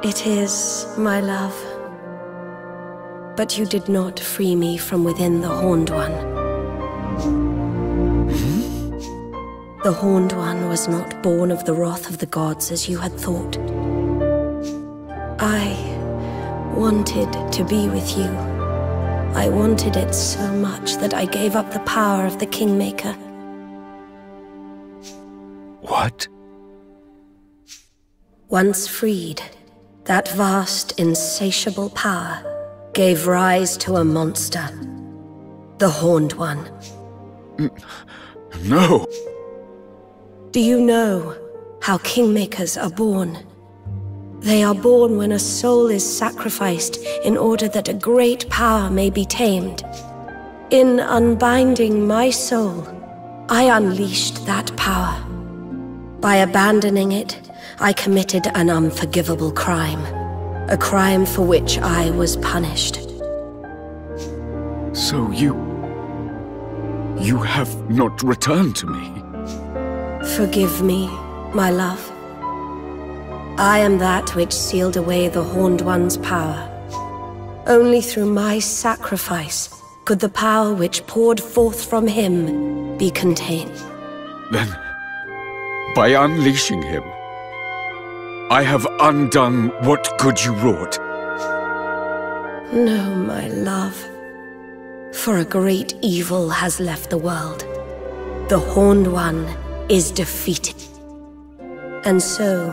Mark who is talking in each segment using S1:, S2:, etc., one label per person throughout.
S1: It is, my love. But you did not free me from within the Horned One. The Horned One was not born of the wrath of the gods as you had thought. I wanted to be with you. I wanted it so much that I gave up the power of the Kingmaker.
S2: What?
S1: Once freed, that vast, insatiable power gave rise to a monster. The Horned One.
S2: No!
S1: Do you know how Kingmakers are born? They are born when a soul is sacrificed in order that a great power may be tamed. In unbinding my soul, I unleashed that power. By abandoning it, I committed an unforgivable crime. A crime for which I was punished.
S2: So you have not returned to me?
S1: Forgive me, my love. I am that which sealed away the Horned One's power. Only through my sacrifice could the power which poured forth from him be contained.
S2: Then, by unleashing him, I have undone what good you wrought.
S1: No, my love. For a great evil has left the world. The Horned One is defeated. And so,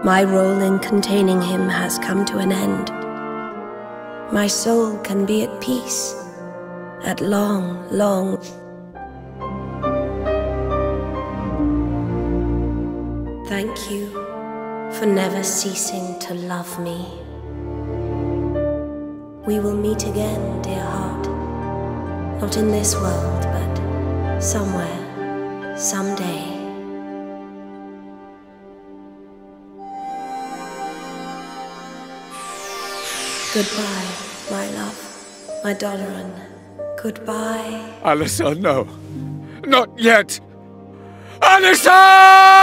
S1: my role in containing him has come to an end. My soul can be at peace. At long, long... Thank you for never ceasing to love me. We will meet again, dear heart. Not in this world, but somewhere, someday. Goodbye, my love, my Doloran. Goodbye.
S2: Alyssa, no. Not yet! Alyssa!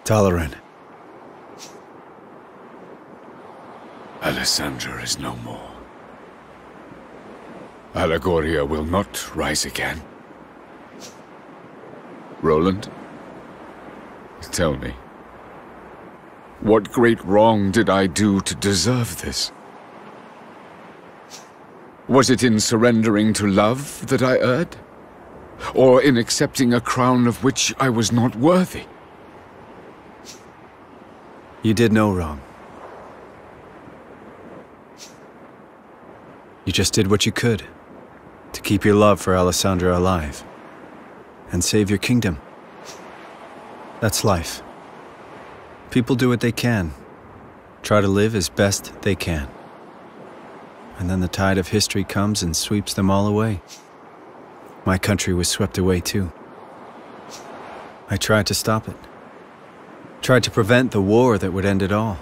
S3: Doloran.
S2: Alessandra is no more. Allegoria will not rise again. Roland, tell me, what great wrong did I do to deserve this? Was it in surrendering to love that I erred? Or in accepting a crown of which I was not worthy?
S3: You did no wrong. You just did what you could to keep your love for Alessandra alive and save your kingdom. That's life. People do what they can, try to live as best they can. And then the tide of history comes and sweeps them all away. My country was swept away too. I tried to stop it. Tried to prevent the war that would end it all.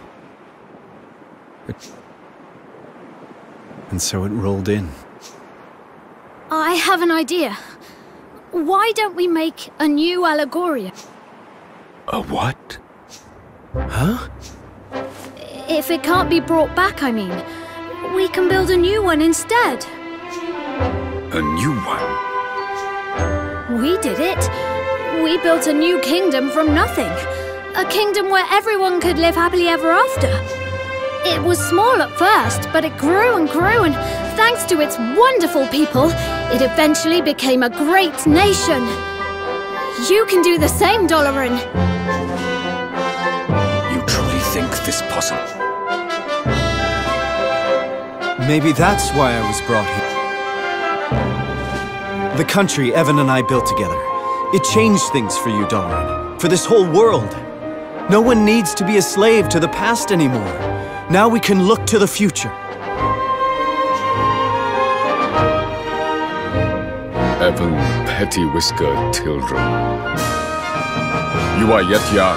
S3: And so it rolled in.
S4: I have an idea. Why don't we make a new Allegoria?
S2: A what?
S3: Huh?
S4: If it can't be brought back, I mean. We can build a new one instead.
S2: A new one?
S4: We did it. We built a new kingdom from nothing. A kingdom where everyone could live happily ever after. It was small at first, but it grew and grew, and thanks to its wonderful people, it eventually became a great nation. You can do the same, Doloran.
S2: You truly think this possible?
S3: Maybe that's why I was brought here. The country Evan and I built together. It changed things for you, Doloran. For this whole world. No one needs to be a slave to the past anymore. Now we can look to the future.
S2: Evan Petty-Whisker Tildrum. You are yet young,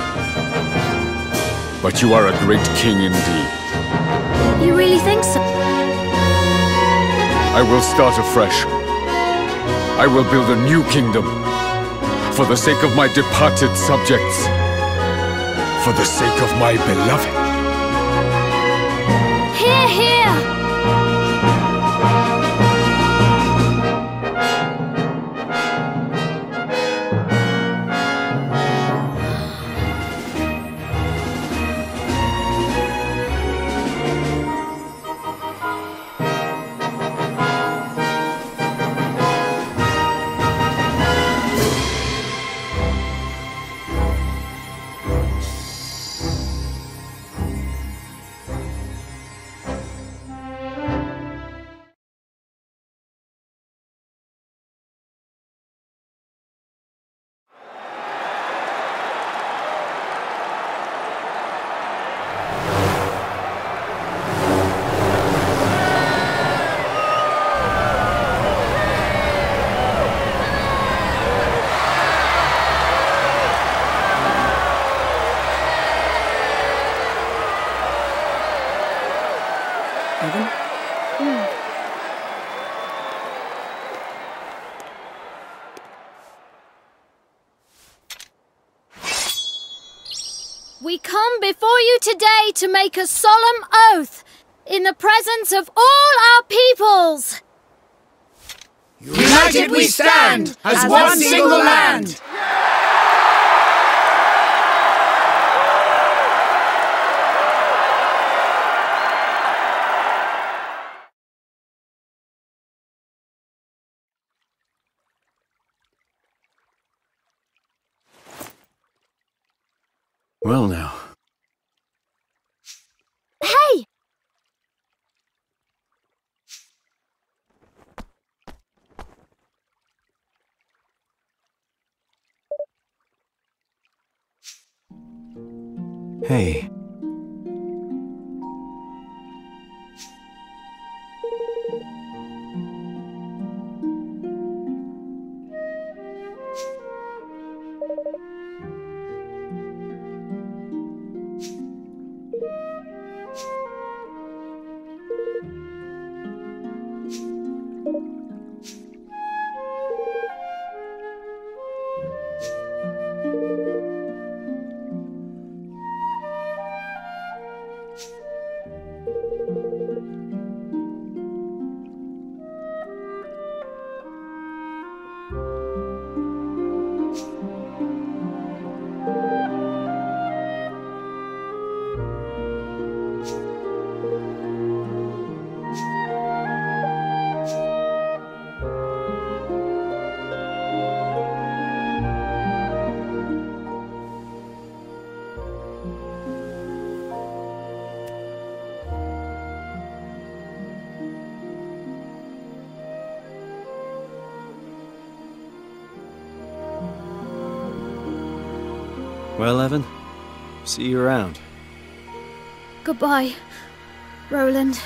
S2: but you are a great king indeed.
S4: You really think so?
S2: I will start afresh. I will build a new kingdom. For the sake of my departed subjects. For the sake of my beloved.
S4: Hear, hear! We come before you today to make a solemn oath in the presence of all our peoples.
S5: United we stand as one single land.
S3: Well now.
S4: Hey!
S3: Hey. Well, Evan, see you around.
S4: Goodbye, Roland.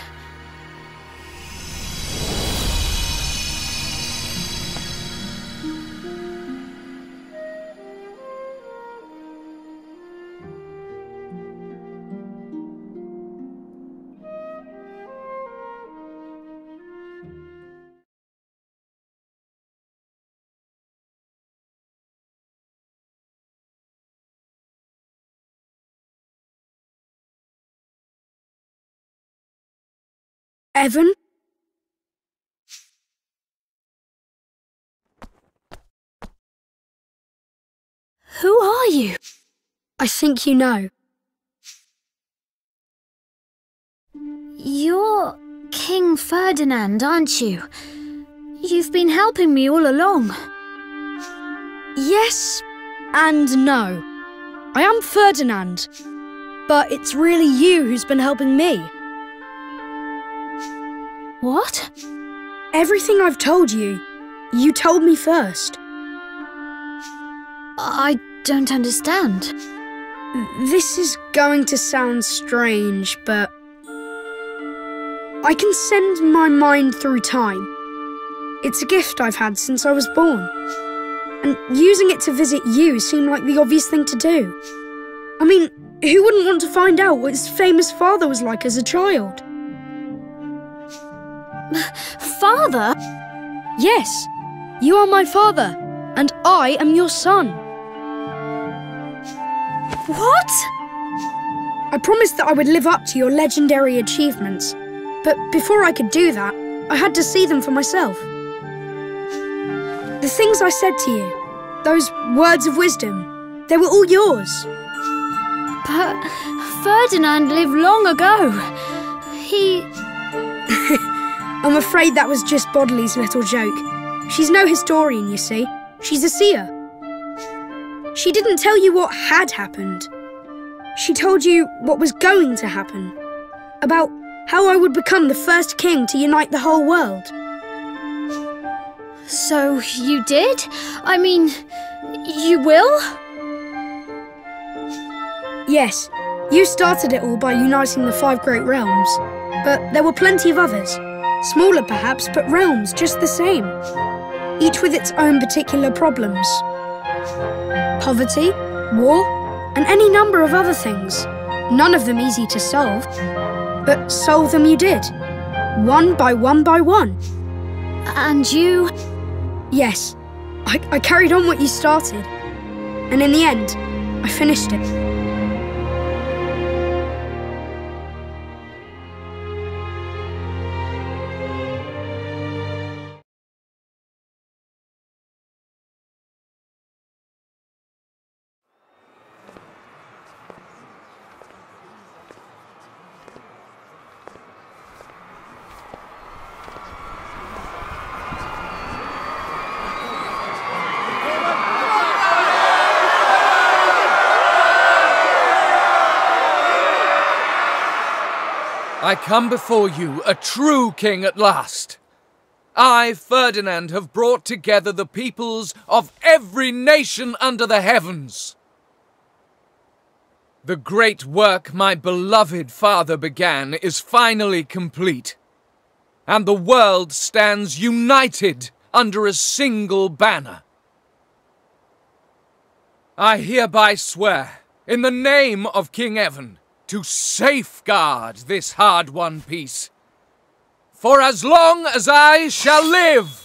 S6: Evan?
S4: Who are you?
S6: I think you know.
S4: You're King Ferdinand, aren't you? You've been helping me all along.
S6: Yes and no. I am Ferdinand, but it's really you who's been helping me.
S4: What?
S6: Everything I've told you, you told me first.
S4: I don't understand.
S6: This is going to sound strange, but I can send my mind through time. It's a gift I've had since I was born. And using it to visit you seemed like the obvious thing to do. I mean, who wouldn't want to find out what his famous father was like as a child?
S4: Father?
S6: Yes, you are my father, and I am your son.
S4: What?
S6: I promised that I would live up to your legendary achievements, but before I could do that, I had to see them for myself. The things I said to you, those words of wisdom, they were all yours.
S4: But Ferdinand lived long ago. He...
S6: I'm afraid that was just Bodley's little joke. She's no historian, you see. She's a seer. She didn't tell you what had happened. She told you what was going to happen. About how I would become the first king to unite the whole world.
S4: So you did? I mean, you will?
S6: Yes, you started it all by uniting the 5 great realms. But there were plenty of others. Smaller perhaps, but realms just the same. Each with its own particular problems. Poverty, war, and any number of other things. None of them easy to solve. But solve them you did. One by one by one.
S4: And you?
S6: Yes, I carried on what you started. And in the end, I finished it.
S7: I come before you, a true king at last. I, Ferdinand, have brought together the peoples of every nation under the heavens. The great work my beloved father began is finally complete, and the world stands united under a single banner. I hereby swear, in the name of King Evan, to safeguard this hard-won peace, for as long as I shall live.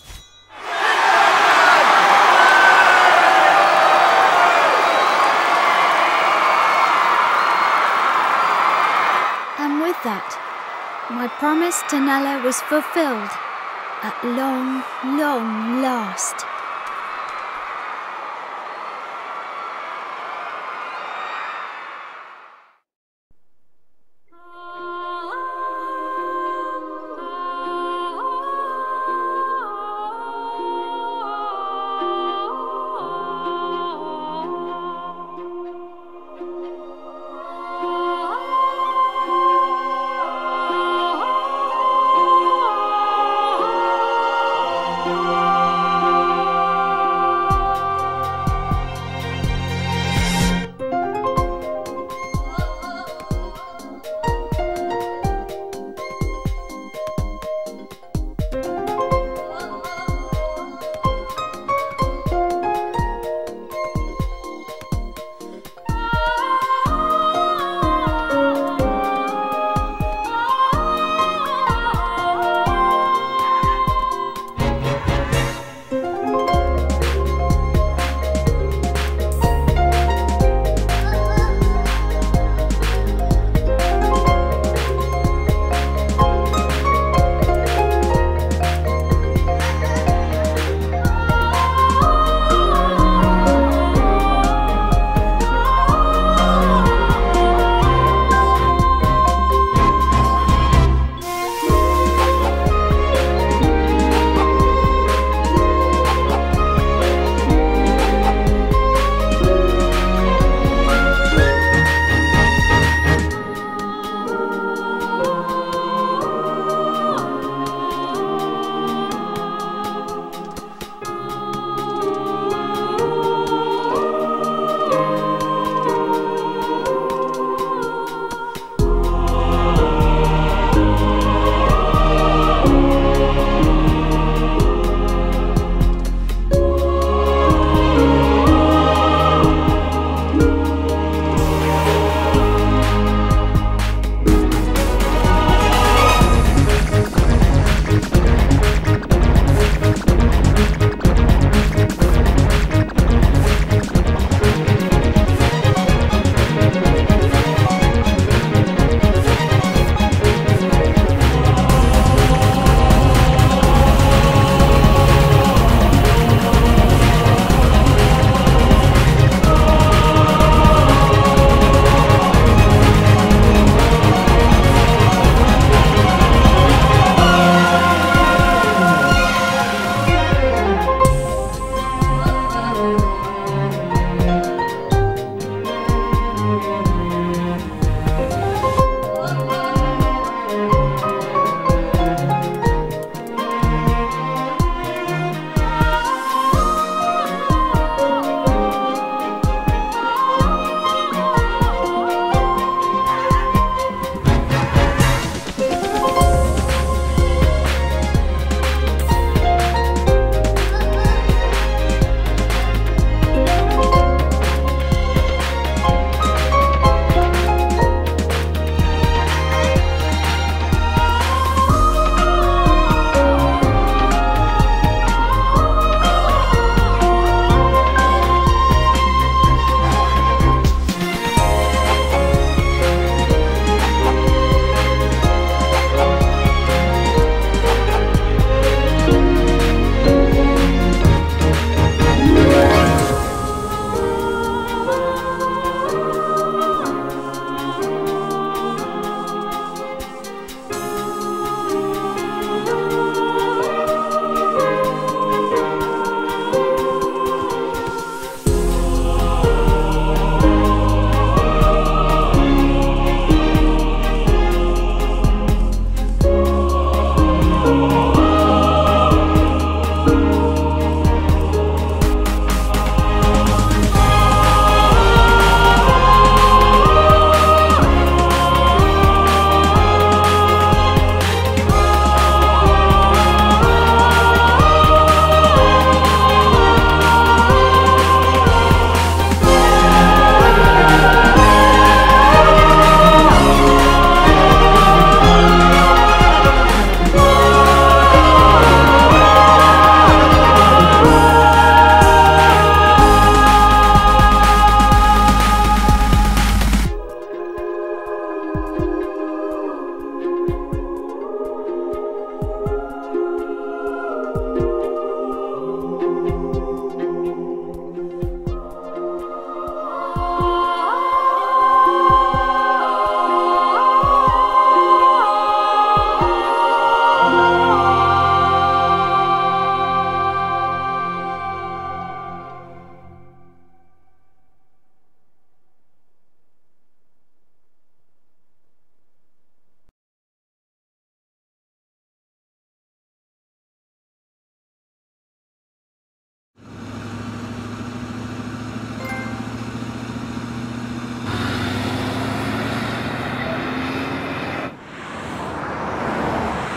S4: And with that, my promise to Nella was fulfilled at long, long last.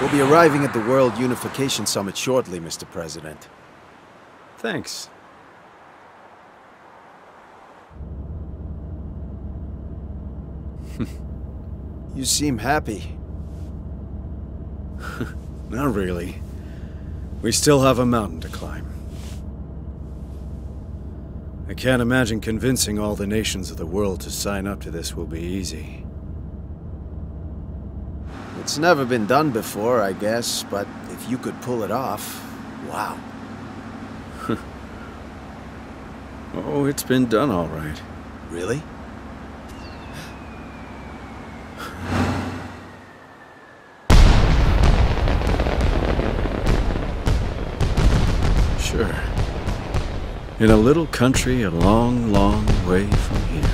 S8: We'll be arriving at the World Unification Summit shortly, Mr. President.
S3: Thanks.
S8: You seem happy.
S3: Not really. We still have a mountain to climb. I can't imagine convincing all the nations of the world to sign up to this will be easy.
S8: It's never been done before, I guess, but if you could pull it off, wow.
S3: Oh, it's been done all right.
S8: Really?
S3: Sure. In a little country a long, long way from here.